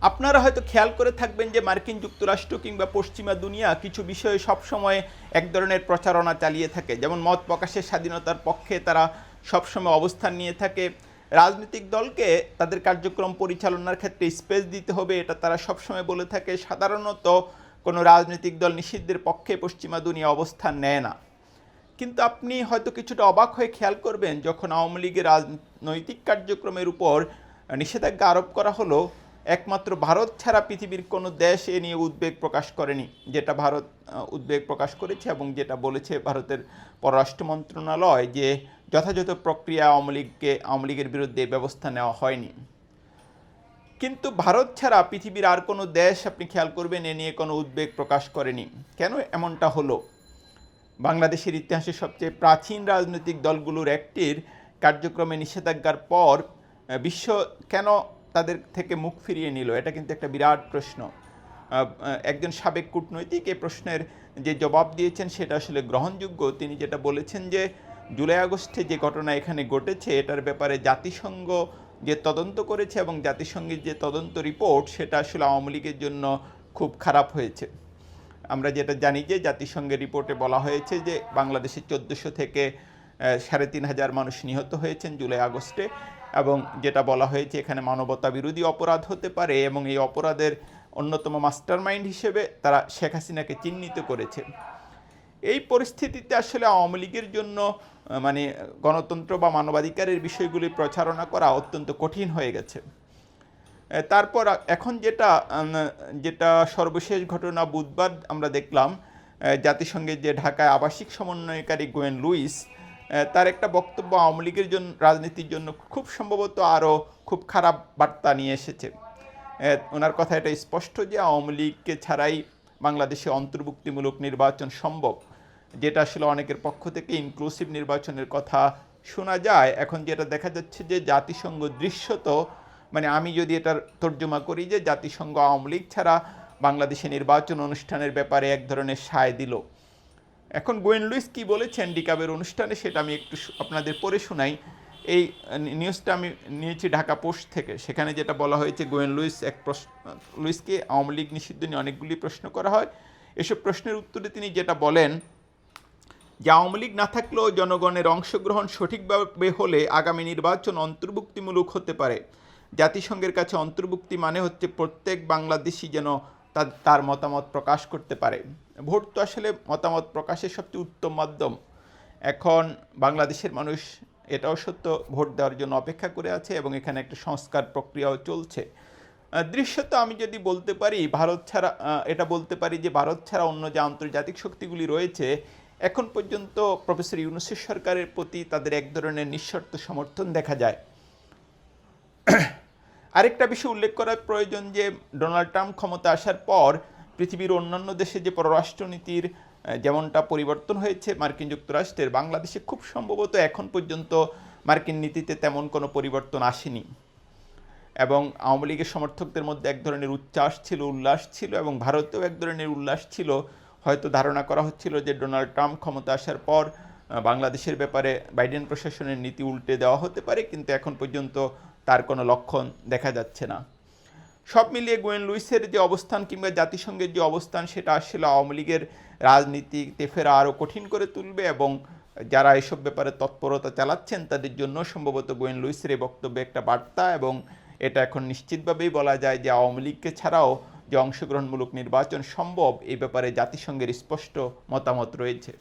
আপনারা হয়তো খেয়াল করে থাকবেন যে মার্কিন যুক্তরাষ্ট্র কিংবা পশ্চিমা দুনিয়া কিছু বিষয়ে সবসময় এক ধরনের প্রচারণা চালিয়ে থাকে, যেমন মত প্রকাশের স্বাধীনতার পক্ষে তারা সবসময় অবস্থান নিয়ে থাকে। রাজনৈতিক দলকে তাদের কার্যক্রম পরিচালনার ক্ষেত্রে স্পেস দিতে হবে, এটা তারা সবসময় বলে থাকে। সাধারণত কোনো রাজনৈতিক দল নিষিদ্ধের পক্ষে পশ্চিমা দুনিয়া অবস্থান নেয় না। কিন্তু আপনি হয়তো কিছুটা অবাক হয়ে খেয়াল করবেন যখন আওয়ামী লীগের রাজনৈতিক কার্যক্রমের উপর নিষেধাজ্ঞা আরোপ করা হলো, একমাত্র ভারত ছাড়া পৃথিবীর কোনো দেশ এ নিয়ে উদ্বেগ প্রকাশ করেনি। যেটা ভারত উদ্বেগ প্রকাশ করেছে এবং যেটা বলেছে ভারতের পররাষ্ট্র মন্ত্রণালয়, যে যথাযথ প্রক্রিয়া আওয়ামী লীগের বিরুদ্ধে ব্যবস্থা নেওয়া হয়নি। কিন্তু ভারত ছাড়া পৃথিবীর আর কোনো দেশ আপনি খেয়াল করবেন এ নিয়ে কোনো উদ্বেগ প্রকাশ করেনি। কেন এমনটা হলো? বাংলাদেশের ইতিহাসে সবচেয়ে প্রাচীন রাজনৈতিক দলগুলোর একটির কার্যক্রমে নিষেধাজ্ঞার পর বিশ্ব কেন তাদের থেকে মুখ ফিরিয়ে নিল? এটা কিন্তু একটা বিরাট প্রশ্ন। একজন সাবেক কূটনৈতিক এই প্রশ্নের যে জবাব দিয়েছেন সেটা আসলে গ্রহণযোগ্য। তিনি যেটা বলেছেন যে জুলাই আগস্টে যে ঘটনা এখানে ঘটেছে এটার ব্যাপারে জাতিসংঘ যে তদন্ত করেছে এবং জাতিসংঘের যে তদন্ত রিপোর্ট সেটা আসলে আওয়ামী লীগের জন্য খুব খারাপ হয়েছে। আমরা যেটা জানি যে জাতিসংঘের রিপোর্টে বলা হয়েছে যে বাংলাদেশে 1400 থেকে 3500 মানুষ নিহত হয়েছেন জুলাই আগস্টে, এবং যেটা বলা হয়েছে এখানে মানবতা বিরোধী অপরাধ হতে পারে এবং এই অপরাধের অন্যতম মাস্টারমাইন্ড হিসেবে তারা শেখ হাসিনাকে চিহ্নিত করেছে। এই পরিস্থিতিতে আসলে আওয়ামী লীগের জন্য মানে গণতন্ত্র বা মানবাধিকারের বিষয়গুলি প্রচারণা করা অত্যন্ত কঠিন হয়ে গেছে। তারপর এখন যেটা যেটা সর্বশেষ ঘটনা বুধবার আমরা দেখলাম, জাতিসংঘের যে ঢাকায় আবাসিক সমন্বয়কারী গোয়েন লুইস, তার একটা বক্তব্য আওয়ামী লীগের জন্য রাজনীতির জন্য খুব সম্ভবত আরও খুব খারাপ বার্তা নিয়ে এসেছে। ওনার কথা এটা স্পষ্ট যে আওয়ামী লীগকে ছাড়াই বাংলাদেশে অন্তর্ভুক্তিমূলক নির্বাচন সম্ভব, যেটা আসলে অনেকের পক্ষ থেকে ইনক্লুসিভ নির্বাচনের কথা শোনা যায়। এখন যেটা দেখা যাচ্ছে যে জাতিসংঘ দৃশ্যত, মানে আমি যদি এটার তর্জমা করি যে জাতিসংঘ আওয়ামী লীগ ছাড়া বাংলাদেশে নির্বাচন অনুষ্ঠানের ব্যাপারে এক ধরনের সায় দিল। এখন গোয়েন লুইস কী বলেছেন ডিকাবের অনুষ্ঠানে সেটা আমি একটু আপনাদের পড়ে শোনাই। এই নিউজটা আমি নিয়েছি ঢাকা পোস্ট থেকে। সেখানে যেটা বলা হয়েছে, গোয়েন লুইস লুইসকে আওয়ামী লীগ নিষিদ্ধ নিয়ে অনেকগুলি প্রশ্ন করা হয়। এসব প্রশ্নের উত্তরে তিনি যেটা বলেন যে আওয়ামী লীগ না থাকলেও জনগণের অংশগ্রহণ সঠিকভাবে হলে আগামী নির্বাচন অন্তর্ভুক্তিমূলক হতে পারে। জাতিসংঘের কাছে অন্তর্ভুক্তি মানে হচ্ছে প্রত্যেক বাংলাদেশি যেন তার মতামত প্রকাশ করতে পারে। ভোট তো আসলে মতামত প্রকাশের সবচেয়ে উত্তম মাধ্যম। এখন বাংলাদেশের মানুষ এটাও সত্য ভোট দেওয়ার জন্য অপেক্ষা করে আছে এবং এখানে একটা সংস্কার প্রক্রিয়াও চলছে। দৃশ্যত আমি যদি বলতে পারি ভারত ছাড়া, এটা বলতে পারি যে ভারত ছাড়া অন্য যে আন্তর্জাতিক শক্তিগুলি রয়েছে এখন পর্যন্ত প্রফেসর ইউনূসের সরকারের প্রতি তাদের এক ধরনের নিঃশর্ত সমর্থন দেখা যায়। আরেকটা বিষয় উল্লেখ করার প্রয়োজন যে ডোনাল্ড ট্রাম্প ক্ষমতা আসার পর পৃথিবীর অন্যান্য দেশে যে পররাষ্ট্রনীতির যেমনটা পরিবর্তন হয়েছে মার্কিন যুক্তরাষ্ট্রের, বাংলাদেশে খুব সম্ভবত এখন পর্যন্ত মার্কিন নীতিতে তেমন কোনো পরিবর্তন আসেনি। এবং আওয়ামী লীগের সমর্থকদের মধ্যে এক ধরনের উচ্ছ্বাস ছিল, উল্লাস ছিল, এবং ভারতেও এক ধরনের উল্লাস ছিল। হয়তো ধারণা করা হচ্ছিল যে ডোনাল্ড ট্রাম্প ক্ষমতা আসার পর বাংলাদেশের ব্যাপারে বাইডেন প্রশাসনের নীতি উল্টে দেওয়া হতে পারে, কিন্তু এখন পর্যন্ত তার কোনো লক্ষণ দেখা যাচ্ছে না। সব মিলিয়ে গোয়েন লুইসের যে অবস্থান কিংবা জাতিসংঘের যে অবস্থান সেটা আসলে আওয়ামী লীগের রাজনীতিতে ফেরা আরও কঠিন করে তুলবে, এবং যারা এসব ব্যাপারে তৎপরতা চালাচ্ছেন তাদের জন্য সম্ভবত গোয়েন লুইসের এই বক্তব্যে একটা বার্তা। এবং এটা এখন নিশ্চিতভাবেই বলা যায় যে আওয়ামী লীগকে ছাড়াও যে অংশগ্রহণমূলক নির্বাচন সম্ভব এই ব্যাপারে জাতিসংঘের স্পষ্ট মতামত রয়েছে।